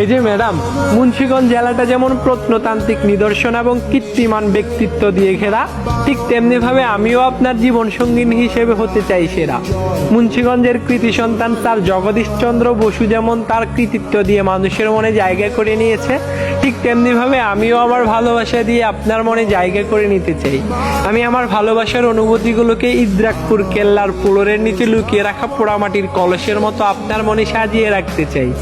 এই যে ম্যাডাম, মুন্সিগঞ্জ জেলাটা যেমন প্রত্নতান্ত্রিক নিদর্শন এবং কীর্তিমান ব্যক্তিত্ব দিয়ে ঘেরা, ঠিক তেমনি ভাবে আমিও আপনার জীবন সঙ্গিনী হিসেবে হতে চাই সেরা। মুন্সিগঞ্জের কৃতি সন্তান স্যার জগদীশ চন্দ্র বসু যেমন তার কৃতিত্ব দিয়ে মানুষের মনে জায়গা করে নিয়েছে, ঠিক তেমনি ভাবে আমিও আমার ভালোবাসা দিয়ে আপনার মনে জায়গা করে নিতে চাই। আমি আমার ভালোবাসার অনুভূতিগুলোকে ইদ্রাকপুর কেল্লার পুরোরের নিচে লুকিয়ে রাখা পোড়ামাটির কলসের মতো আপনার মনে সাজিয়ে রাখতে চাই।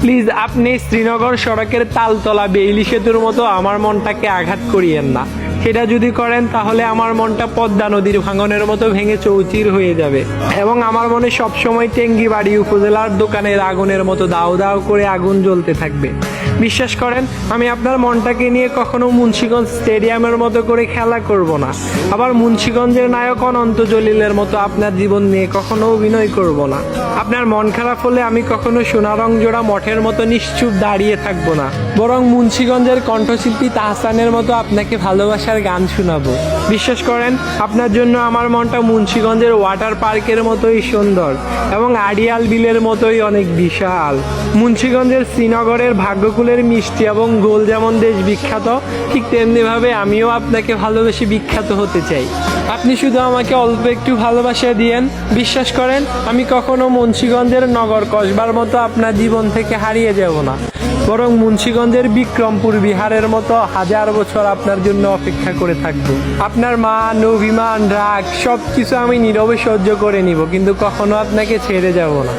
প্লিজ আপনি শ্রীনগর সড়কের তালতলা বেইলি সেতুর মতো আমার মনটাকে আঘাত করিয়েন না। সেটা যদি করেন তাহলে আমার মনটা পদ্মা নদীর ভাঙনের মতো ভেঙে চৌচির হয়ে যাবে এবং আমার মনে সবসময় টেঙ্গিবাড়ি উপজেলার দোকানের আগুনের মতো দাও দাও করে আগুন জ্বলতে থাকবে। বিশ্বাস করেন, আমি আপনার মনটাকে নিয়ে কখনো মুন্সিগঞ্জ স্টেডিয়ামের মতো করে খেলা করব না, আবার মুন্সিগঞ্জের নায়ক অনন্ত জলিলের মতো আপনার জীবন নিয়ে কখনো অভিনয় করব না। আপনার মন খারাপ হলে আমি কখনো সোনারং জোড়া মঠের মতো নিশ্চুপ দাঁড়িয়ে থাকবো না, বরং মুন্সিগঞ্জের কণ্ঠশিল্পী তাহসানের মতো আপনাকে ভালোবাসার গান শোনাবো। বিশ্বাস করেন, আপনার জন্য আমার মনটা মুন্সিগঞ্জের ওয়াটার পার্কের মতোই সুন্দর এবং আড়িয়াল বিলের মতোই অনেক বিশাল। মুন্সিগঞ্জের শ্রীনগরের ভাগ্যকুলের মিষ্টি এবং গোল যেমন দেশ বিখ্যাত, ঠিক তেমনিভাবে আমিও আপনাকে ভালোবেসে বিখ্যাত হতে চাই। আপনি শুধু আমাকে অল্প একটু ভালোবাসা দিয়েন। বিশ্বাস করেন, আমি কখনো মুন্সিগঞ্জের নগর কসবার মতো আপনার জীবন থেকে হারিয়ে যাব না, বরং মুন্সিগঞ্জের বিক্রমপুর বিহারের মতো 1000 বছর আপনার জন্য অপেক্ষা করে থাকবো। আপনার মান, অভিমান, রাগ সবকিছু আমি নীরবে সহ্য করে নিব, কিন্তু কখনো আপনাকে ছেড়ে যাব না।